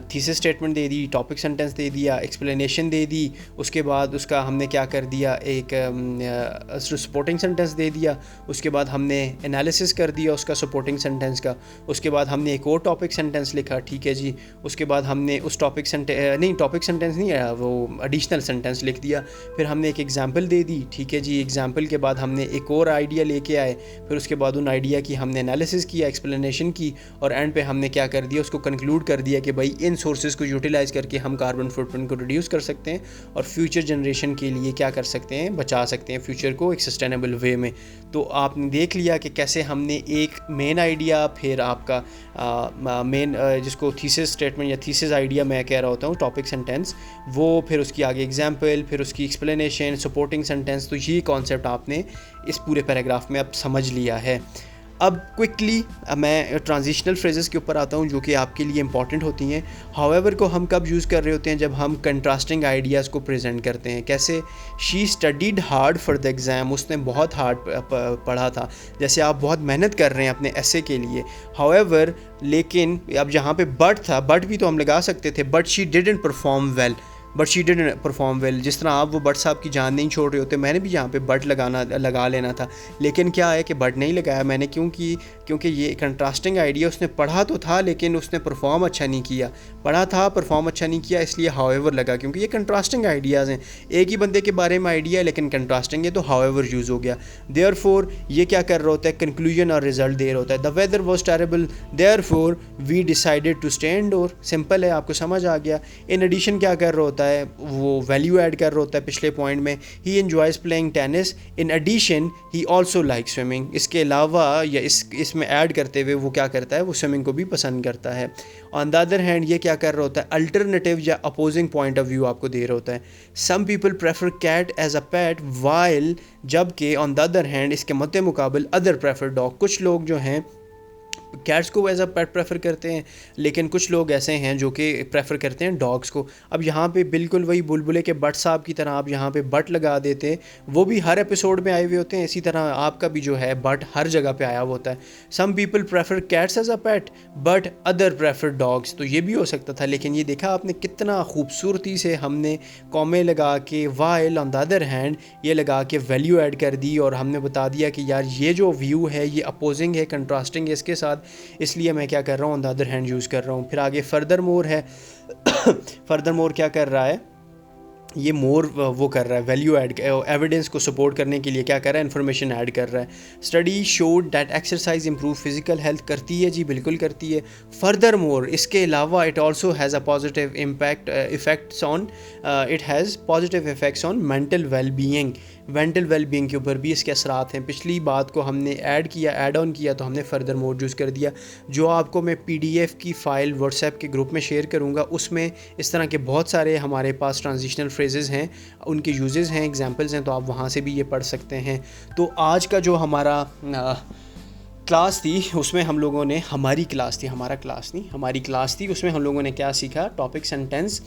थीसिस स्टेटमेंट दे दी, टॉपिक सेंटेंस दे दिया, एक्सप्लेनेशन दे दी, उसके बाद उसका हमने क्या कर दिया, एक सपोर्टिंग सेंटेंस दे दिया, उसके बाद हमने एनालिसिस कर दिया उसका सपोर्टिंग सेंटेंस का, उसके बाद हमने एक और टॉपिक सेंटेंस लिखा, ठीक है जी, उसके बाद हमने उस टॉपिक सेंटेंस नहीं है, वो एडिशनल सेंटेंस लिख दिया, फिर हमने एक एग्जांपल दे दी, ठीक है जी, एग्जांपल के बाद हमने एक और आइडिया लेके आए, फिर उसके बाद उन आइडिया की हमने एनालिसिस किया, एक्सप्लेनेशन की, और एंड पे हमने क्या कर दिया, उसको कंक्लूड कर दिया कि भाई इन सोर्सेज को यूटिलाइज़ करके हम कार्बन फुटप्रिंट को रिड्यूस कर सकते हैं और फ्यूचर जनरेशन के लिए क्या कर सकते हैं, बचा सकते हैं फ्यूचर को एक सस्टेनेबल वे में। तो आपने देख लिया कि कैसे हमने एक मेन आइडिया, फिर आपका मेन जिसको थीसिस स्टेटमेंट या थीसिस आइडिया मैं कह रहा होता हूँ, टॉपिक सेंटेंस, वो फिर उसकी आगे एग्जाम्पल, फिर उसकी एक्सप्लेनेशन, सपोर्टिंग सेंटेंस। तो ये कॉन्सेप्ट आपने इस पूरे पैराग्राफ में अब समझ लिया है। अब क्विकली मैं ट्रांजिशनल फ्रेजेस के ऊपर आता हूँ जो कि आपके लिए इंपॉर्टेंट होती हैं। हाउएवर को हम कब यूज़ कर रहे होते हैं, जब हम कंट्रास्टिंग आइडियाज़ को प्रेजेंट करते हैं। कैसे, she studied hard for the exam, उसने बहुत हार्ड पढ़ा था। जैसे आप बहुत मेहनत कर रहे हैं अपने एसे के लिए। हाउएवर, लेकिन अब जहाँ पे बट था, बट भी तो हम लगा सकते थे, but she didn't perform well, but she didn't perform well. जिस तरह आप वो बट साहब की जान नहीं छोड़ रहे होते, मैंने भी यहाँ पे बट लगा लेना था, लेकिन क्या है कि बट नहीं लगाया मैंने, क्योंकि ये कंट्रास्टिंग आइडिया, उसने पढ़ा तो था लेकिन उसने परफॉर्म अच्छा नहीं किया, पढ़ा था परफॉर्म अच्छा नहीं किया, इसलिए हाउएवर लगा, क्योंकि ये कंट्रास्टिंग आइडियाज़ हैं। एक ही बंदे के बारे में आइडिया है लेकिन कंट्रास्टिंग है, तो हाउएवर यूज़ हो गया। देयरफॉर ये क्या कर रहा होता है, कंक्लूजन और रिजल्ट दे रहा होता है। The weather was terrible, therefore we decided to stay indoor. Simple है, आपको समझ आ गया। इन एडिशन क्या कर रहा होता है, वो वैल्यू ऐड कर रहा होता है पिछले पॉइंट में। He enjoys playing tennis, in addition he also like swimming. इसके अलावा या इसमें ऐड करते हुए वो क्या करता है, वो स्विमिंग को भी पसंद करता है। ऑन द अदर हैंड ये क्या कर रहा होता है, अल्टरनेटिव या अपोजिंग पॉइंट ऑफ व्यू आपको दे रहा होता है। Some people prefer cat as a pet while, जबकि ऑन द अदर हैंड इसके मद्दे मुकाबल अदर प्रेफर डॉग। कुछ लोग जो हैं कैट्स को एज अ पेट प्रेफर करते हैं, लेकिन कुछ लोग ऐसे हैं जो कि प्रेफर करते हैं डॉग्स को। अब यहाँ पे बिल्कुल वही बुलबुले के बट साहब की तरह आप यहाँ पे बट लगा देते हैं, वो भी हर एपिसोड में आए हुए होते हैं, इसी तरह आपका भी जो है बट हर जगह पे आया हुआ होता है। Some people prefer cats as a pet but other prefer dogs, तो ये भी हो सकता था, लेकिन ये देखा आपने कितना खूबसूरती से हमने कॉमे लगा के while on the other hand ये लगा के वैल्यू ऐड कर दी, और हमने बता दिया कि यार ये जो व्यू है ये अपोजिंग है, कंट्रास्टिंग है इसके साथ, इसलिए मैं क्या कर रहा हूँ, on the other hand use कर रहा हूँ। फिर आगे फर्दर मोर है। फर्दर मोर क्या कर रहा है, ये मोर वो कर रहा है वैल्यू ऐड, एविडेंस को सपोर्ट करने के लिए क्या कर रहा है, इन्फॉर्मेशन ऐड कर रहा है। Study showed that exercise improve physical health, करती है जी, बिल्कुल करती है। फर्दर मोर इसके अलावा it also has a positive impact effects on, it has positive effects on mental wellbeing. Mental wellbeing के ऊपर भी इसके असरात हैं। पिछली बात को हमने ऐड किया, ऐड ऑन किया, तो हमने फर्दर मोर यूज़ कर दिया, जो आपको मैं PDF की फ़ाइल व्हाट्सएप के ग्रुप में शेयर करूँगा। उसमें इस तरह के बहुत सारे हमारे पास ट्रांजिशनल फ्रेजेस हैं, उनके यूजेस हैं, एग्जांपल्स हैं, तो आप वहाँ से भी ये पढ़ सकते हैं। तो आज का जो हमारा क्लास थी उसमें हम लोगों ने, हमारी क्लास थी, हमारा क्लास नहीं, हमारी क्लास थी, उसमें हम लोगों ने क्या सीखा, टॉपिक सेंटेंस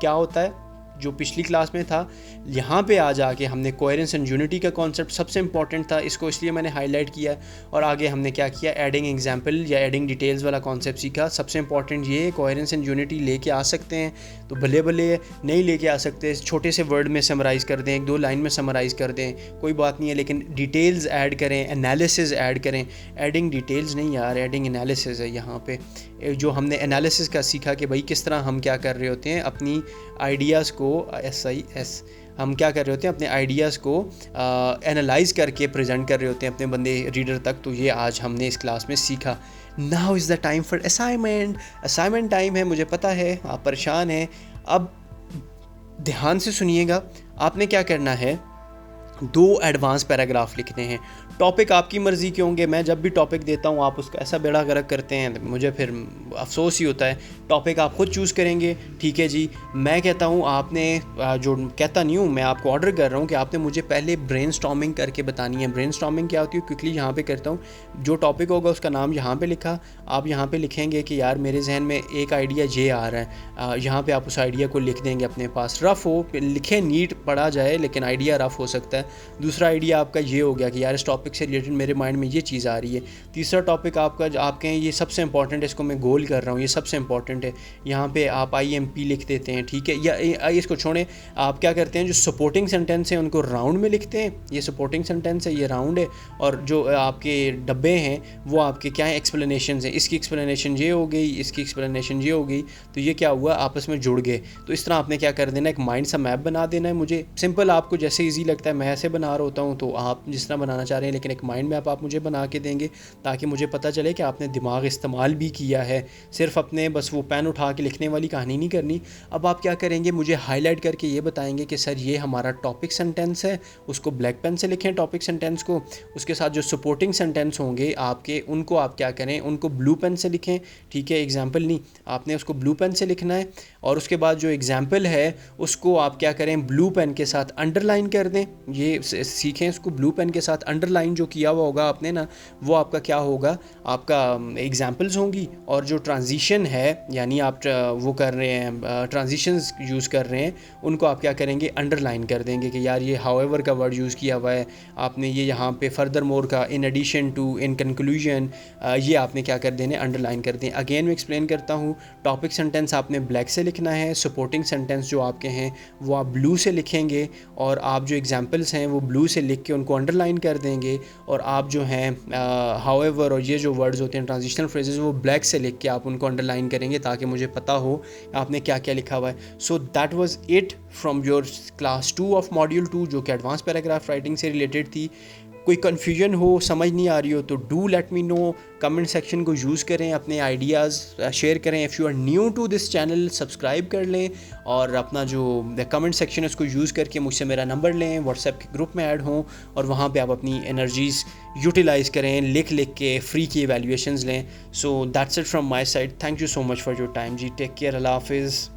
क्या होता है, जो पिछली क्लास में था। यहाँ पे आ जाके हमने कोहेरेंस एंड यूनिटी का कॉन्सेप्ट सबसे इंपॉर्टेंट था, इसको इसलिए मैंने हाईलाइट किया। और आगे हमने क्या किया, एडिंग एग्जांपल या एडिंग डिटेल्स वाला कॉन्सेप्ट सीखा। सबसे इंपॉर्टेंट ये, कोहेरेंस एंड यूनिटी लेके आ सकते हैं तो भले भले, नहीं लेके आ सकते छोटे से वर्ड में समराइज़ कर दें, 1-2 लाइन में समराइज़ कर दें, कोई बात नहीं है, लेकिन डिटेल्स ऐड करें, एनालिसिस ऐड करें। एडिंग डिटेल्स नहीं यार, एडिंग एनालिसिस है। यहाँ पे जो हमने एनालिसिस का सीखा कि भाई किस तरह हम क्या कर रहे होते हैं, अपनी आइडियाज़ को SIS हम क्या कर रहे होते हैं, अपने आइडियाज़ को एनालाइज करके प्रेजेंट कर रहे होते हैं अपने बंदे रीडर तक। तो ये आज हमने इस क्लास में सीखा। Now is the time for assignment time है, मुझे पता है आप परेशान हैं। अब ध्यान से सुनिएगा, आपने क्या करना है, 2 एडवांस पैराग्राफ लिखने हैं। टॉपिक आपकी मर्ज़ी के होंगे, मैं जब भी टॉपिक देता हूँ आप उसका ऐसा बेड़ा गर्क करते हैं, मुझे फिर अफसोस ही होता है। टॉपिक आप ख़ुद चूज़ करेंगे, ठीक है जी। मैं कहता हूँ आपने जो, कहता नहीं हूँ, मैं आपको ऑर्डर कर रहा हूँ कि आपने मुझे पहले ब्रेनस्टॉर्मिंग करके बतानी है। ब्रेनस्टॉर्मिंग क्या होती है, क्विकली यहाँ पे करता हूँ। जो टॉपिक होगा उसका नाम यहाँ पे लिखा, आप यहाँ पे लिखेंगे कि यार मेरे जहन में एक आइडिया ये आ रहा है, यहाँ पे आप उस आइडिया को लिख देंगे अपने पास। रफ़ हो, लिखे, नीट पढ़ा जाए, लेकिन आइडिया रफ़ हो सकता है। दूसरा आइडिया आपका ये हो गया कि यार इस टॉपिक से रिलेटेड मेरे माइंड में ये चीज़ आ रही है। तीसरा टॉपिक आपका, आपके ये सबसे इंपॉर्टेंट है, इसको मैं गोल कर रहा हूँ, ये सबसे इंपॉर्टेंट है, यहाँ पे आप IMP लिख देते हैं, ठीक है। या इसको छोड़ें, आप क्या करते हैं, जो सपोर्टिंग सेंटेंस है उनको राउंड में लिखते हैं। ये सपोर्टिंग सेंटेंस है, ये राउंड है, और जो आपके डब्बे हैं वो आपके क्या है, एक्सप्लेनेशन हैं। इसकी एक्सप्लेनेशन ये हो गई, इसकी एक्सप्लेनेशन ये हो गई, तो ये क्या हुआ, आपस में जुड़ गए। तो इस तरह आपने क्या कर देना, एक माइंड सा मैप बना देना है। मुझे सिंपल, आपको जैसे ईजी लगता है मैं ऐसे बना रहा होता हूँ, तो आप जिस तरह बनाना चाह रहे हैं, लेकिन एक माइंड मैप आप मुझे बना के देंगे ताकि मुझे पता चले कि आपने दिमाग इस्तेमाल भी किया है, सिर्फ अपने बस वो पेन उठा के लिखने वाली कहानी नहीं करनी। अब आप क्या करेंगे, मुझे हाईलाइट करके ये बताएंगे कि सर ये हमारा टॉपिक सेंटेंस है, उसको ब्लैक पेन से लिखें टॉपिक सेंटेंस को। उसके साथ जो सपोर्टिंग सेंटेंस होंगे आपके, उनको आप क्या करें, उनको ब्लू पेन से लिखें, ठीक है। एग्जाम्पल नहीं, आपने उसको ब्लू पेन से लिखना है, और उसके बाद जो एग्जाम्पल है उसको आप क्या करें, ब्लू पेन के साथ अंडरलाइन कर दें। ये सीखें उसको ब्लू पेन के साथ अंडरलाइन जो किया हुआ होगा आपने ना, वो आपका क्या होगा, आपका एग्जाम्पल्स होंगी। और जो ट्रांजिशन है, यानी आप वो कर रहे हैं, ट्रांजिशंस यूज़ कर रहे हैं, उनको आप क्या करेंगे, अंडरलाइन कर देंगे कि यार ये हाउएवर का वर्ड यूज़ किया हुआ है आपने, ये यहाँ पे फर्दर मोर का, in addition to, in conclusion, ये आपने क्या कर देने, अंडरलाइन कर दें। अगेन मैं एक्सप्लेन करता हूँ, टॉपिक सेंटेंस आपने ब्लैक से लिखना है, सपोर्टिंग सेंटेंस जो आपके हैं वो आप ब्लू से लिखेंगे, और आप जो एग्जाम्पल्स हैं वो ब्लू से लिख के उनको अंडरलाइन कर देंगे। और आप जो हैं हाउएवर और ये जो वर्ड्स होते हैं ट्रांजिशनल फ्रेजेस, वो ब्लैक से लिख के आप उनको अंडरलाइन करेंगे ताकि मुझे पता हो आपने क्या क्या लिखा हुआ है। So that was it from your class 2 of module 2, जो कि एडवांस पैराग्राफ राइटिंग से रिलेटेड थी। कोई कन्फ्यूजन हो, समझ नहीं आ रही हो, तो do let me know. Comment section को यूज़ करें, अपने आइडियाज़ शेयर करें। If you are new to this channel subscribe कर लें और अपना जो कमेंट सेक्शन है उसको यूज़ करके मुझसे मेरा नंबर लें, व्हाट्सएप के ग्रुप में ऐड हों और वहाँ पे आप अपनी एनर्जीज़ यूटिलाइज़ करें, लिख के फ्री की एवेल्यूएशंस लें। So that's it from my side. Thank you so much for your time ji. Take care. अल्लाह हाफिज़।